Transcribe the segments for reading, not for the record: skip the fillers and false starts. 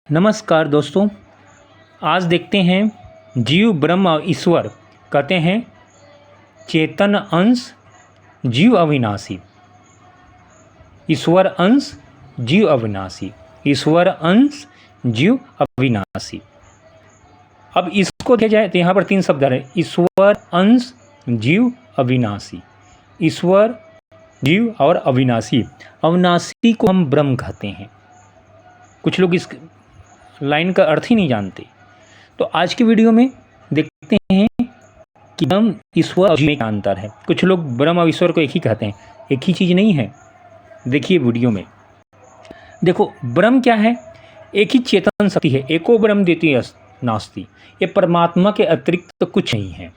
नमस्कार दोस्तों, आज देखते हैं जीव ब्रह्म और ईश्वर। कहते हैं चेतन अंश जीव अविनाशी, ईश्वर अंश जीव अविनाशी, ईश्वर अंश जीव अविनाशी। अब इसको देखा जाए तो यहाँ पर 3 शब्द है, ईश्वर अंश जीव अविनाशी, ईश्वर जीव और अविनाशी। अविनाशी को हम ब्रह्म कहते हैं। कुछ लोग इस लाइन का अर्थ ही नहीं जानते। तो आज की वीडियो में देखते हैं कि ब्रह्म ईश्वर और जीव में क्या अंतर है। कुछ लोग ब्रह्म और ईश्वर को एक ही कहते हैं, एक ही चीज़ नहीं है। देखिए वीडियो में, देखो ब्रह्म क्या है, एक ही चेतन शक्ति है। एको ब्रह्म द्वितीयो नास्ति, ये परमात्मा के अतिरिक्त तो कुछ नहीं है।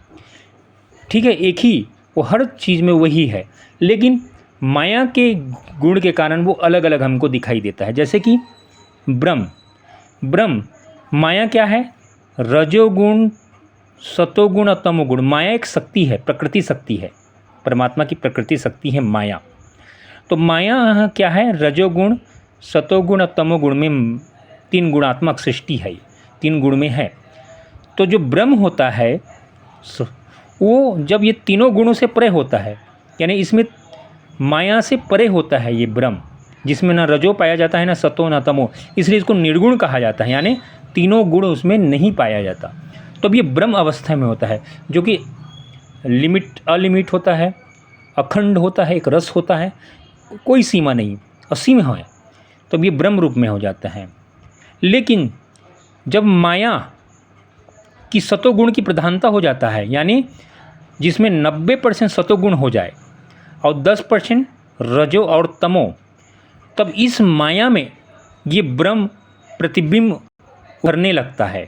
ठीक है, एक ही, वो हर चीज़ में वही है, लेकिन माया के गुण के कारण वो अलग अलग हमको दिखाई देता है। जैसे कि ब्रह्म माया क्या है, रजोगुण सतोगुण और तमोगुण। माया एक शक्ति है, प्रकृति शक्ति है, परमात्मा की प्रकृति शक्ति है माया। तो माया क्या है, रजोगुण सतोगुण और तमोगुण में 3 गुणात्मक सृष्टि है, 3 गुण में है। तो जो ब्रह्म होता है वो जब ये तीनों गुणों से परे होता है, यानी इसमें माया से परे होता है ये ब्रह्म, जिसमें ना रजो पाया जाता है ना सतो ना तमो, इसलिए इसको निर्गुण कहा जाता है, यानी तीनों गुण उसमें नहीं पाया जाता। तो अब ये ब्रह्म अवस्था में होता है, जो कि अलिमिट होता है, अखंड होता है, एक रस होता है, कोई सीमा नहीं, असीम है। तो अब ये ब्रह्म रूप में हो जाता है। लेकिन जब माया की सतोगुण की प्रधानता हो जाता है, यानी जिसमें 90% सतोगुण हो जाए और 10% रजो और तमो, तब इस माया में ये ब्रह्म प्रतिबिंब करने लगता है।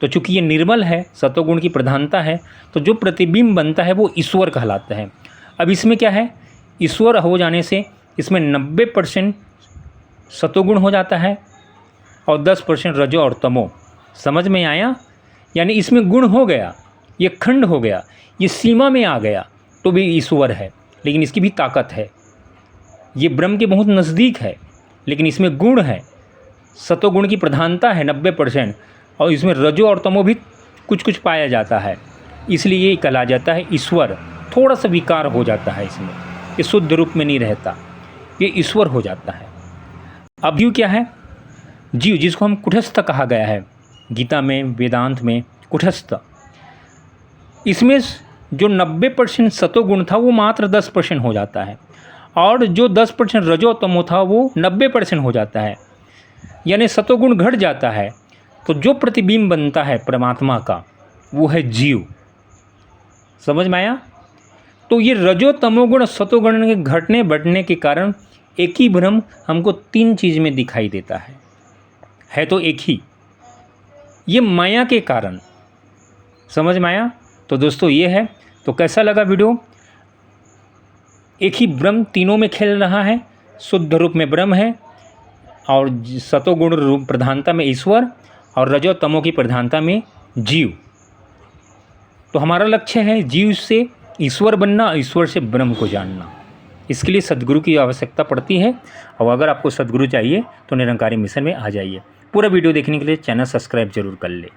तो चूंकि ये निर्मल है, सतोगुण की प्रधानता है, तो जो प्रतिबिंब बनता है वो ईश्वर कहलाता है। अब इसमें क्या है, ईश्वर हो जाने से इसमें 90% सतोगुण हो जाता है और 10% रजो और तमो। समझ में आया? यानी इसमें गुण हो गया, ये खंड हो गया, ये सीमा में आ गया, तो भी ईश्वर है, लेकिन इसकी भी ताकत है। ये ब्रह्म के बहुत नज़दीक है, लेकिन इसमें गुण है, सतोगुण की प्रधानता है 90%, और इसमें रजो और तमो भी कुछ कुछ पाया जाता है, इसलिए ये कहा जाता है ईश्वर। थोड़ा सा विकार हो जाता है इसमें, ये शुद्ध रूप में नहीं रहता, ये ईश्वर हो जाता है। अब जीव क्या है, जीव जिसको हम कुटस्थ कहा गया है गीता में, वेदांत में, कुटस्थ। इसमें जो 90% सतोगुण था वो मात्र 10% हो जाता है, और जो 10% रजो तमो था वो 90% हो जाता है, यानी सतोगुण घट जाता है। तो जो प्रतिबिंब बनता है परमात्मा का वो है जीव। समझ में आया? तो ये रजो तमोगुण सतोगुण के घटने बढ़ने के कारण एक ही ब्रह्म हमको 3 चीज़ में दिखाई देता है तो एक ही, ये माया के कारण। समझ में आया? तो दोस्तों ये है। तो कैसा लगा वीडियो? एक ही ब्रह्म तीनों में खेल रहा है, शुद्ध रूप में ब्रह्म है, और सतोगुण रूप प्रधानता में ईश्वर, और रजो तमो की प्रधानता में जीव। तो हमारा लक्ष्य है जीव से ईश्वर बनना, ईश्वर से ब्रह्म को जानना। इसके लिए सद्गुरु की आवश्यकता पड़ती है, और अगर आपको सद्गुरु चाहिए तो निरंकारी मिशन में आ जाइए। पूरा वीडियो देखने के लिए चैनल सब्सक्राइब जरूर कर ले।